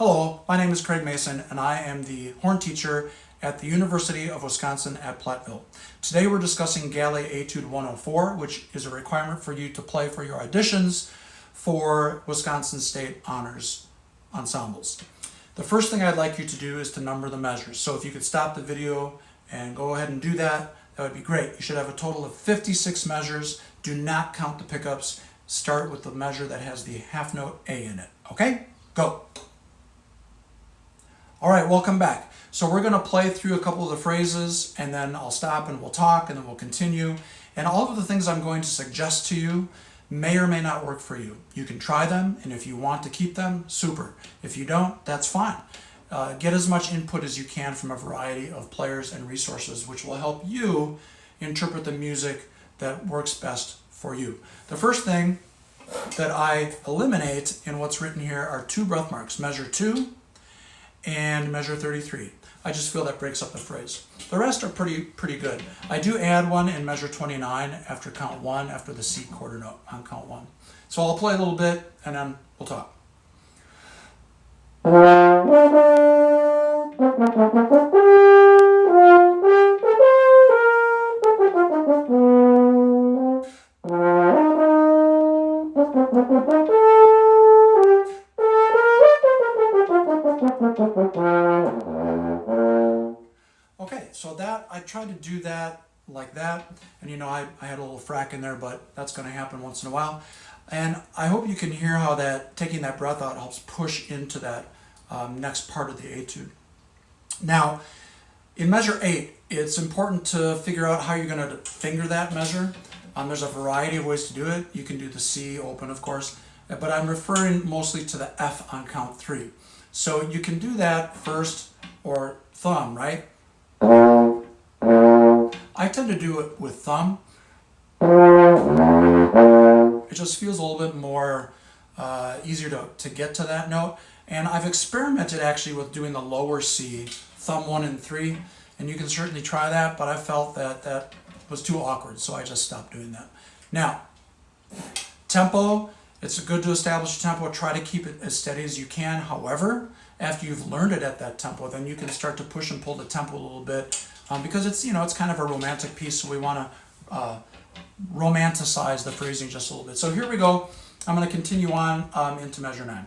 Hello, my name is Craig Mason and I am the horn teacher at the University of Wisconsin at Platteville. Today we're discussing Galley Etude 104, which is a requirement for you to play for your auditions for Wisconsin State Honors ensembles. The first thing I'd like you to do is to number the measures. So if you could stop the video and go ahead and do that, that would be great. You should have a total of 56 measures. Do not count the pickups. Start with the measure that has the half note A in it. Okay? Go. All right, welcome back. So we're going to play through a couple of the phrases and then I'll stop and we'll talk and then we'll continue. And all of the things I'm going to suggest to you may or may not work for you. You can try them, and if you want to keep them, super. If you don't, that's fine. Get as much input as you can from a variety of players and resources, which will help you interpret the music that works best for you. The first thing that I eliminate in what's written here are two breath marks, measure 2 and measure 33. I just feel that breaks up the phrase. The rest are pretty good. I do add one in measure 29 after count 1, after the C quarter note on count 1. So I'll play a little bit and then we'll talk. Okay, so that I tried to do that like that, and you know I had a little frack in there, but that's going to happen once in a while. And I hope you can hear how that taking that breath out helps push into that next part of the etude. Now, in measure 8, it's important to figure out how you're going to finger that measure. There's a variety of ways to do it. You can do the C open, of course, but I'm referring mostly to the F on count 3. So you can do that first or thumb, right? I tend to do it with thumb. It just feels a little bit more easier to get to that note. And I've experimented actually with doing the lower C, thumb 1 and 3, and you can certainly try that, but I felt that that was too awkward, so I just stopped doing that. Now, tempo, it's good to establish a tempo. Try to keep it as steady as you can. However, after you've learned it at that tempo, then you can start to push and pull the tempo a little bit because it's, you know, it's kind of a romantic piece, so we want to romanticize the phrasing just a little bit. So here we go. I'm going to continue on into measure 9.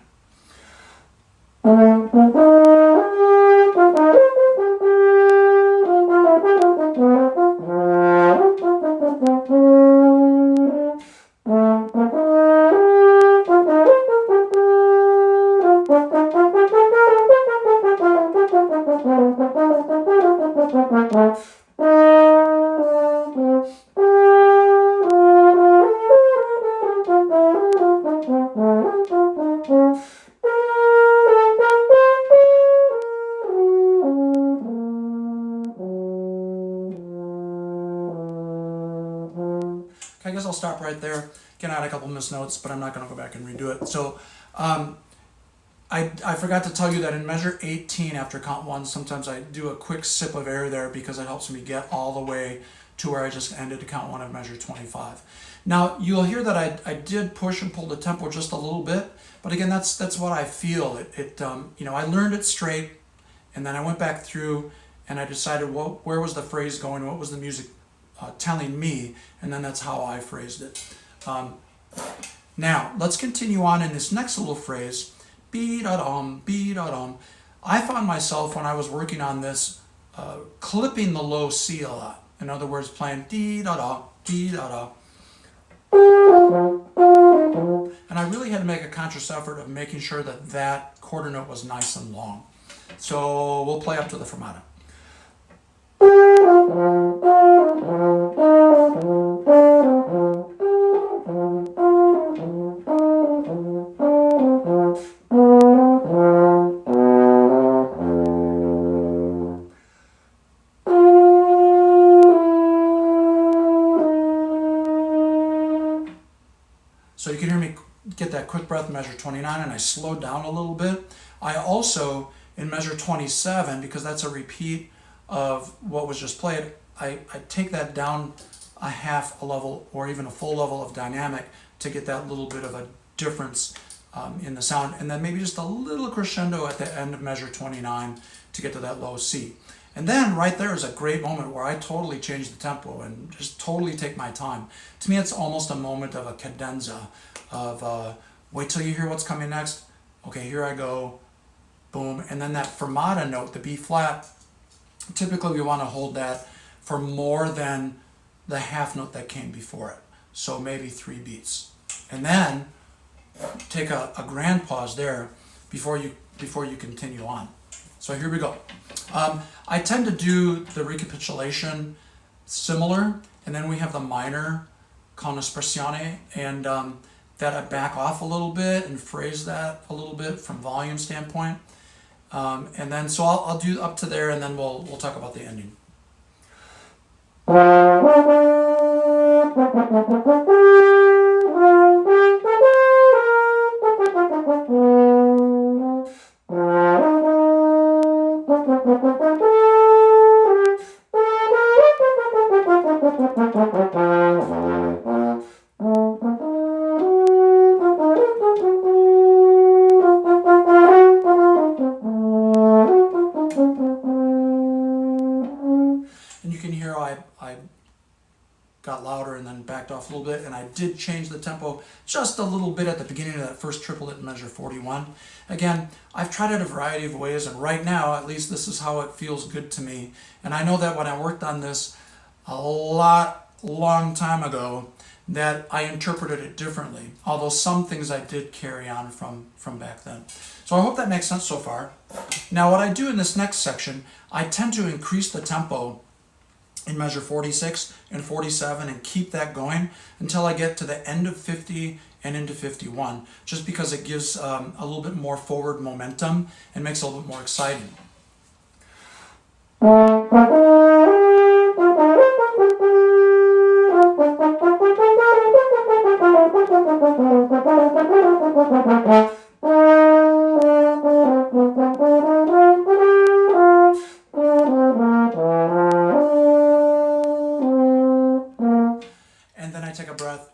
I guess I'll stop right there. Again, I had a couple missed notes, but I'm not going to go back and redo it. So I forgot to tell you that in measure 18 after count 1, sometimes I do a quick sip of air there because it helps me get all the way to where I just ended to count 1 of measure 25. Now, you'll hear that I did push and pull the tempo just a little bit, but again, that's what I feel. You know, I learned it straight, and then I went back through and I decided where was the phrase going, what was the music telling me, and then that's how I phrased it. Now, let's continue on in this next little phrase, be-da-dum, be-da-dum. I found myself, when I was working on this, clipping the low C a lot. In other words, playing dee-da-da, dee-da-da. And I really had to make a conscious effort of making sure that that quarter note was nice and long. So we'll play up to the fermata. So you can hear me get that quick breath in measure 29, and I slowed down a little bit. I also, in measure 27, because that's a repeat of what was just played, I take that down a half a level or even a full level of dynamic to get that little bit of a difference in the sound, and then maybe just a little crescendo at the end of measure 29 to get to that low C. And then right there is a great moment where I totally change the tempo and just totally take my time. To me, it's almost a moment of a cadenza of wait till you hear what's coming next. Okay, here I go, boom. And then that fermata note, the B flat, typically we want to hold that for more than the half note that came before it. So maybe 3 beats. And then take a grand pause there before you continue on. So here we go. I tend to do the recapitulation similar, and then we have the minor con espressione, and that I back off a little bit and phrase that a little bit from volume standpoint. And then so I'll do up to there, and then we'll talk about the ending. And you can hear I got louder and then backed off a little bit, and I did change the tempo just a little bit at the beginning of that first triplet in measure 41. Again, I've tried it a variety of ways, and right now, at least this is how it feels good to me. And I know that when I worked on this a long time ago, that I interpreted it differently, although some things I did carry on from back then. So I hope that makes sense so far. Now what I do in this next section, I tend to increase the tempo in measure 46 and 47 and keep that going until I get to the end of 50 and into 51, just because it gives a little bit more forward momentum and makes it a little bit more exciting.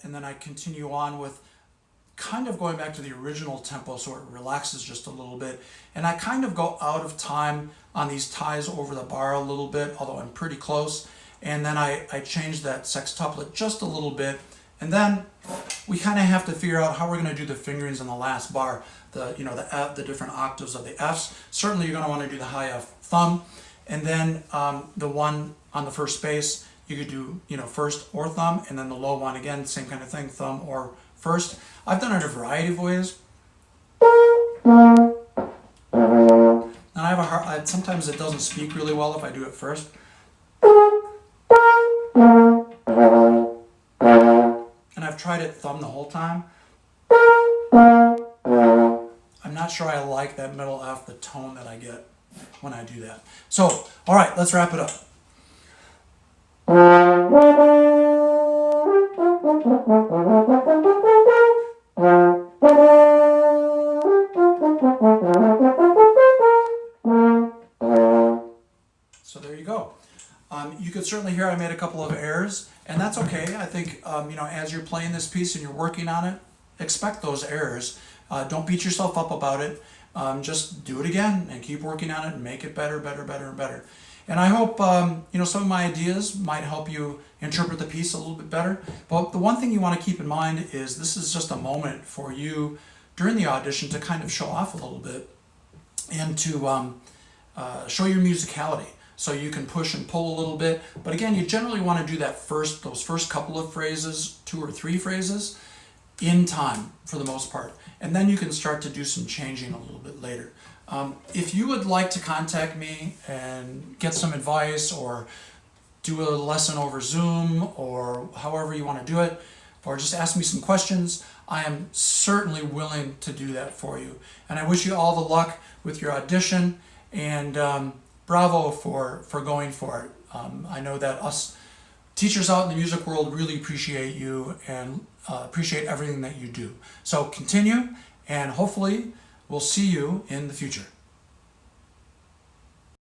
And then I continue on with kind of going back to the original tempo so it relaxes just a little bit. And I kind of go out of time on these ties over the bar a little bit, although I'm pretty close. And then I change that sextuplet just a little bit. And then we kind of have to figure out how we're going to do the fingerings in the last bar, the different octaves of the Fs. Certainly you're going to want to do the high F thumb. And then the one on the first bass, you could do, first or thumb, and then the low one, again, same kind of thing, thumb or first. I've done it a variety of ways. And I have sometimes it doesn't speak really well if I do it first. And I've tried it thumb the whole time. I'm not sure I like that middle F, the tone that I get when I do that. So, all right, let's wrap it up. So there you go. You could certainly hear I made a couple of errors, and that's okay. I think as you're playing this piece and you're working on it, expect those errors. Don't beat yourself up about it. Just do it again and keep working on it and make it better, better, better, and better. And I hope some of my ideas might help you interpret the piece a little bit better. But the one thing you want to keep in mind is this is just a moment for you during the audition to kind of show off a little bit and to show your musicality. So you can push and pull a little bit. But again, you generally want to do those first couple of phrases, 2 or 3 phrases, in time for the most part. And then you can start to do some changing a little bit later. If you would like to contact me and get some advice or do a lesson over Zoom or however you want to do it, or just ask me some questions, I am certainly willing to do that for you. And I wish you all the luck with your audition, and bravo for going for it. I know that us teachers out in the music world really appreciate you and appreciate everything that you do. So continue, and hopefully we'll see you in the future.